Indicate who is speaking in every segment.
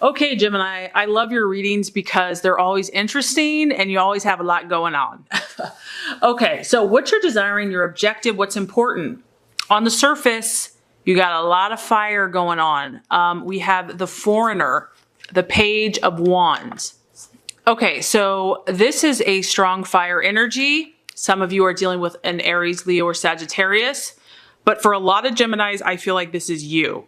Speaker 1: Okay, Gemini, I love your readings because they're always interesting and you always have a lot going on. Okay, so what you're desiring, your objective, what's important. On the surface, you got a lot of fire going on. We have the Foreigner, the Page of Wands. Okay, so this is a strong fire energy. Some of you are dealing with an Aries, Leo, or Sagittarius. But for a lot of Geminis, I feel like this is you.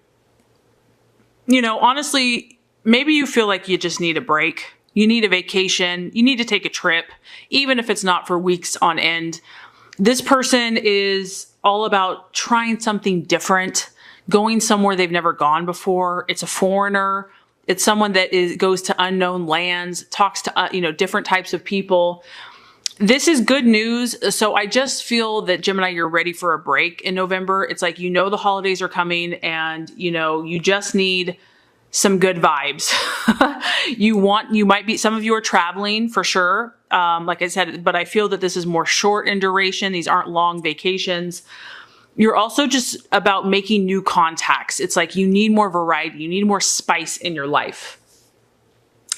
Speaker 1: You know, honestly, maybe you feel like you just need a break. You need a vacation. You need to take a trip, even if it's not for weeks on end. This person is all about trying something different, going somewhere they've never gone before. It's a foreigner. It's someone that goes to unknown lands, talks to, different types of people. This is good news. So I just feel that Gemini, you're ready for a break in November. It's like, the holidays are coming and, you just need some good vibes. Some of you are traveling for sure. Like I said, but I feel that this is more short in duration. These aren't long vacations. You're also just about making new contacts. It's like you need more variety. You need more spice in your life.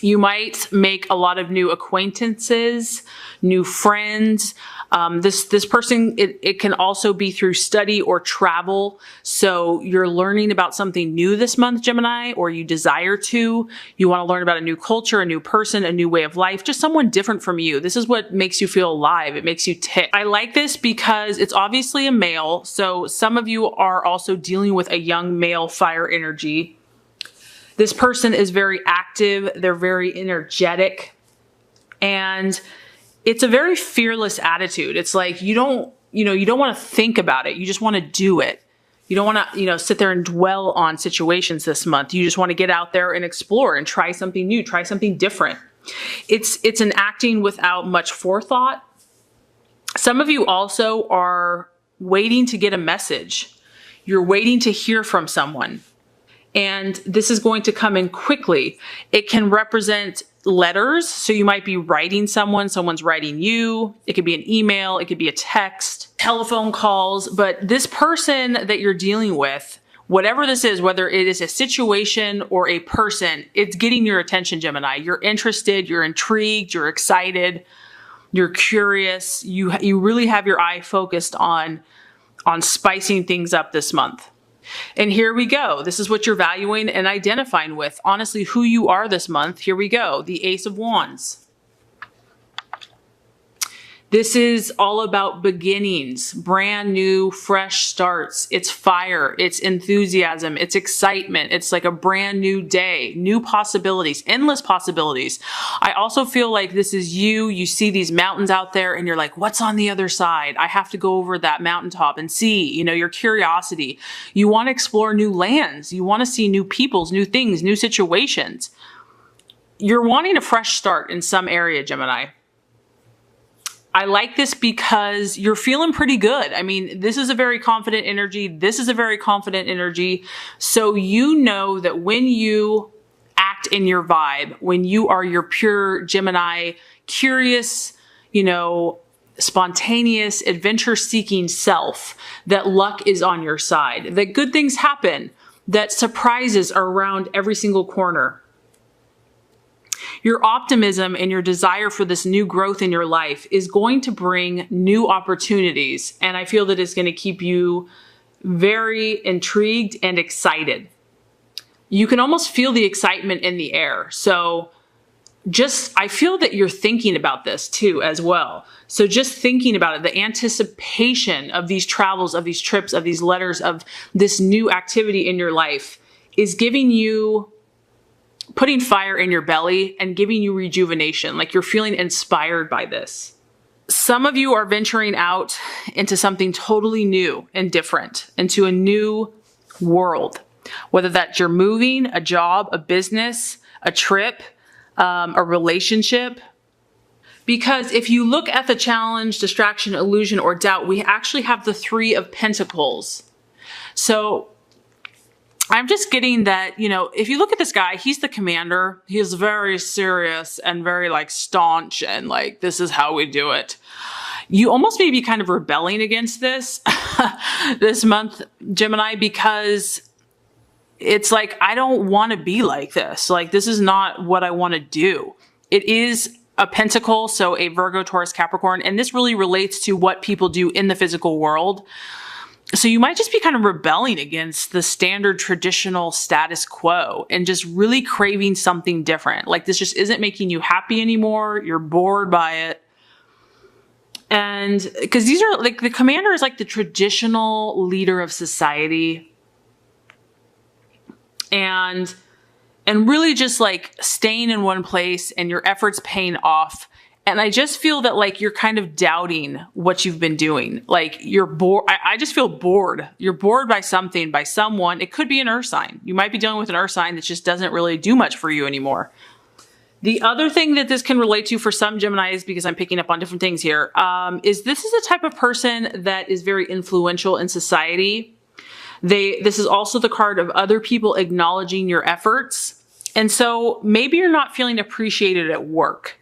Speaker 1: You might make a lot of new acquaintances, new friends. This person, it can also be through study or travel. So you're learning about something new this month, Gemini, or you desire to. You want to learn about a new culture, a new person, a new way of life, just someone different from you. This is what makes you feel alive. It makes you tick. I like this because it's obviously a male. So some of you are also dealing with a young male fire energy. This person is very active. They're very energetic. And it's a very fearless attitude. It's like you don't want to think about it. You just want to do it. You don't want to, sit there and dwell on situations this month. You just want to get out there and explore and try something new, try something different. It's an acting without much forethought. Some of you also are waiting to get a message. You're waiting to hear from someone. And this is going to come in quickly. It can represent letters. So you might be writing someone's writing you. It could be an email. It could be a text, telephone calls. But this person that you're dealing with, whatever this is, whether it is a situation or a person, it's getting your attention, Gemini. You're interested, you're intrigued, you're excited, you're curious. You really have your eye focused on spicing things up this month. And here we go. This is what you're valuing and identifying with. Honestly, who you are this month. Here we go. The Ace of Wands. This is all about beginnings, brand new, fresh starts. It's fire, it's enthusiasm, it's excitement. It's like a brand new day, new possibilities, endless possibilities. I also feel like this is you see these mountains out there and you're like, what's on the other side? I have to go over that mountaintop and see, your curiosity. You want to explore new lands. You want to see new peoples, new things, new situations. You're wanting a fresh start in some area, Gemini. I like this because you're feeling pretty good. I mean, this is a very confident energy. This is a very confident energy. So you know that when you act in your vibe, when you are your pure Gemini, curious, spontaneous, adventure-seeking self, that luck is on your side, that good things happen, that surprises are around every single corner. Your optimism and your desire for this new growth in your life is going to bring new opportunities. And I feel that it's going to keep you very intrigued and excited. You can almost feel the excitement in the air. So I feel that you're thinking about this too as well. So just thinking about it, the anticipation of these travels, of these trips, of these letters, of this new activity in your life is putting fire in your belly and giving you rejuvenation, like you're feeling inspired by this. Some of you are venturing out into something totally new and different, into a new world, whether that's you're moving, a job, a business, a trip, a relationship. Because if you look at the challenge, distraction, illusion, or doubt, we actually have the Three of Pentacles. So I'm just getting that, if you look at this guy, he's the commander. He's very serious and very staunch and this is how we do it. You almost may be kind of rebelling against this this month, Gemini, because it's like, I don't want to be like this. Like, this is not what I want to do. It is a pentacle, so a Virgo, Taurus, Capricorn, and this really relates to what people do in the physical world. So you might just be kind of rebelling against the standard traditional status quo and just really craving something different. Like, this just isn't making you happy anymore. You're bored by it. And because these are like, the commander is like the traditional leader of society. And really just like staying in one place and your efforts paying off. And I just feel that like you're kind of doubting what you've been doing. Like, you're bored. I just feel bored. You're bored by something, by someone. It could be an earth sign. You might be dealing with an earth sign that just doesn't really do much for you anymore. The other thing that this can relate to for some Geminis, because I'm picking up on different things here, is this is a type of person that is very influential in society. This is also the card of other people acknowledging your efforts. And so maybe you're not feeling appreciated at work.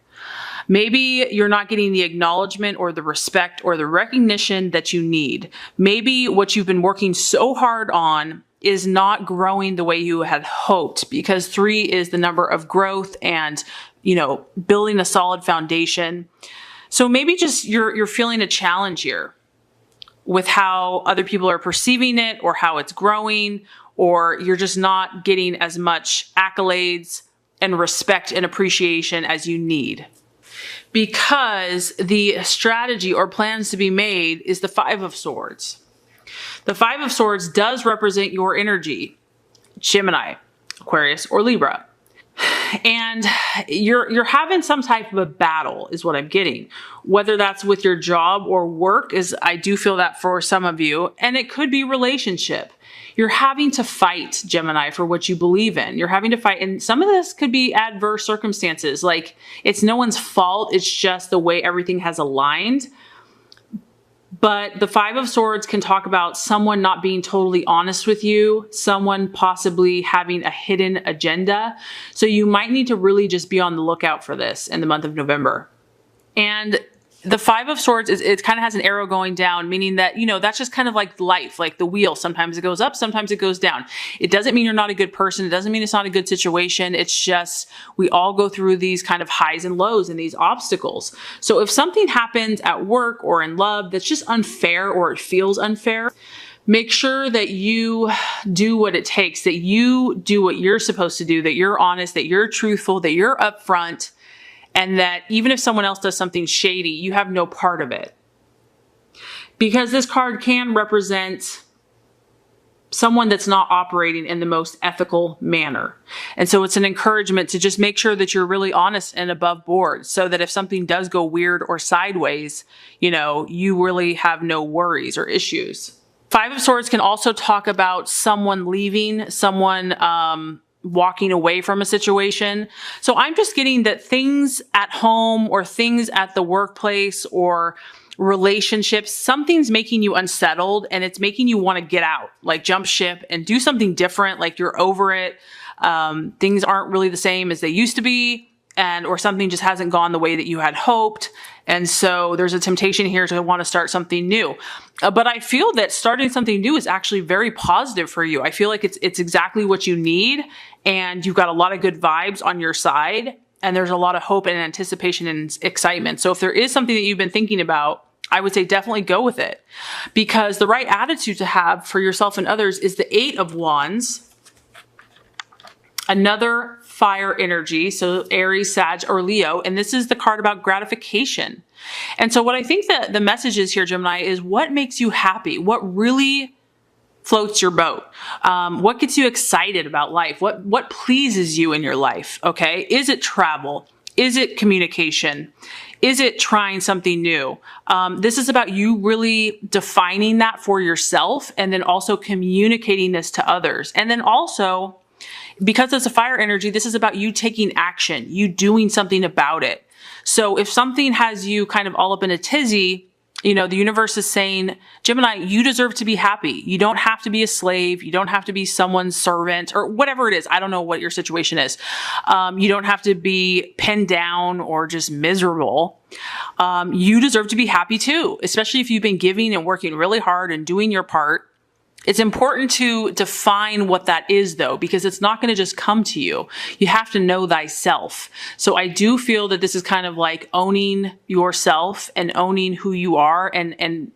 Speaker 1: Maybe you're not getting the acknowledgement or the respect or the recognition that you need. Maybe what you've been working so hard on is not growing the way you had hoped, because 3 is the number of growth and, building a solid foundation. So maybe just you're feeling a challenge here with how other people are perceiving it or how it's growing, or you're just not getting as much accolades and respect and appreciation as you need. Because the strategy or plans to be made is the 5 of Swords. The 5 of Swords does represent your energy, Gemini, Aquarius, or Libra. And you're having some type of a battle is what I'm getting. Whether that's with your job or work, is I do feel that for some of you, and it could be relationship. You're having to fight, Gemini, for what you believe in. You're having to fight. And some of this could be adverse circumstances. Like, it's no one's fault. It's just the way everything has aligned. But the 5 of Swords can talk about someone not being totally honest with you, someone possibly having a hidden agenda. So you might need to really just be on the lookout for this in the month of November. And the 5 of Swords it kind of has an arrow going down, meaning that, that's just kind of like life, like the wheel. Sometimes it goes up, sometimes it goes down. It doesn't mean you're not a good person. It doesn't mean it's not a good situation. It's just, we all go through these kind of highs and lows and these obstacles. So if something happens at work or in love that's just unfair, or it feels unfair, make sure that you do what it takes, that you do what you're supposed to do, that you're honest, that you're truthful, that you're upfront. And that even if someone else does something shady, you have no part of it. Because this card can represent someone that's not operating in the most ethical manner. And so it's an encouragement to just make sure that you're really honest and above board, so that if something does go weird or sideways, you really have no worries or issues. 5 of Swords can also talk about someone leaving, someone walking away from a situation. So I'm just getting that things at home or things at the workplace or relationships, something's making you unsettled and it's making you want to get out, like jump ship and do something different. Like, you're over it. Things aren't really the same as they used to be, or something just hasn't gone the way that you had hoped. And so there's a temptation here to want to start something new. But I feel that starting something new is actually very positive for you. I feel like it's exactly what you need, and you've got a lot of good vibes on your side, and there's a lot of hope and anticipation and excitement. So if there is something that you've been thinking about, I would say definitely go with it, because the right attitude to have for yourself and others is the 8 of Wands, another fire energy. So Aries, Sag, or Leo. And this is the card about gratification. And so what I think that the message is here, Gemini, is what makes you happy? What really floats your boat? What gets you excited about life? What pleases you in your life? Okay. Is it travel? Is it communication? Is it trying something new? This is about you really defining that for yourself, and then also communicating this to others. And then also, because it's a fire energy, this is about you taking action, you doing something about it. So if something has you kind of all up in a tizzy, the universe is saying, Gemini, you deserve to be happy. You don't have to be a slave. You don't have to be someone's servant or whatever it is. I don't know what your situation is. You don't have to be pinned down or just miserable. You deserve to be happy too, especially if you've been giving and working really hard and doing your part. It's important to define what that is though, because it's not going to just come to you. You have to know thyself. So I do feel that this is kind of like owning yourself and owning who you are and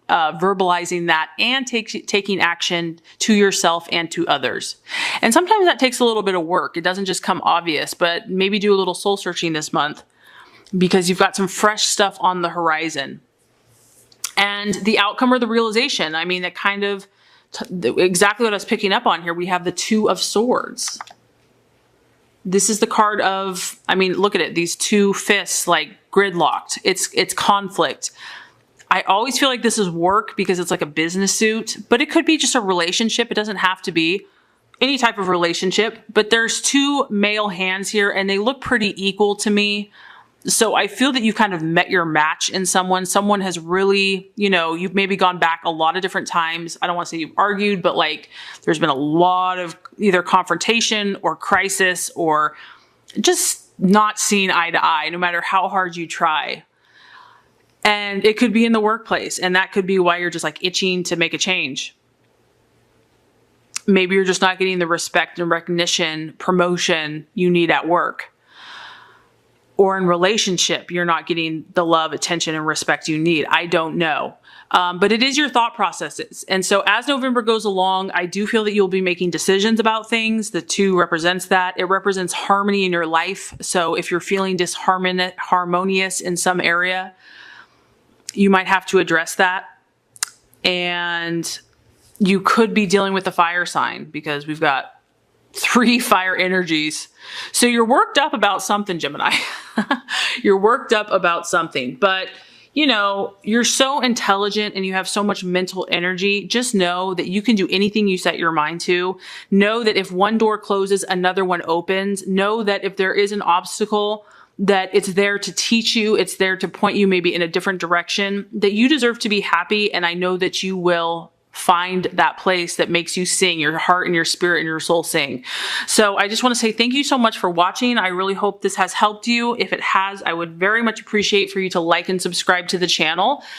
Speaker 1: verbalizing that and taking action to yourself and to others. And sometimes that takes a little bit of work. It doesn't just come obvious, but maybe do a little soul searching this month because you've got some fresh stuff on the horizon. And the outcome or the realization, I mean, that kind of exactly what I was picking up on here. We have the Two of Swords. This is the card of, I mean, look at it. These two fists like gridlocked. It's conflict. I always feel like this is work because it's like a business suit, but it could be just a relationship. It doesn't have to be any type of relationship, but there's two male hands here and they look pretty equal to me. So I feel that you kind of met your match in someone. Someone has really, you know, you've maybe gone back a lot of different times. I don't want to say you've argued, but like there's been a lot of either confrontation or crisis or just not seeing eye to eye, no matter how hard you try. And it could be in the workplace. And that could be why you're just like itching to make a change. Maybe you're just not getting the respect and recognition, promotion you need at work. Or in relationship, you're not getting the love, attention, and respect you need. I don't know. But it is your thought processes. And so as November goes along, I do feel that you'll be making decisions about things. The two represents that. It represents harmony in your life. So if you're feeling disharmonious in some area, you might have to address that. And you could be dealing with the fire sign because we've got 3 fire energies. So you're worked up about something, Gemini. You're worked up about something, but you know, you're so intelligent and you have so much mental energy. Just know that you can do anything you set your mind to. Know that if one door closes, another one opens. Know that if there is an obstacle, that it's there to teach you. It's there to point you maybe in a different direction, that you deserve to be happy. And I know that you will find that place that makes you sing, your heart and your spirit and your soul sing. So I just want to say thank you so much for watching. I really hope this has helped you. If it has, I would very much appreciate for you to like and subscribe to the channel.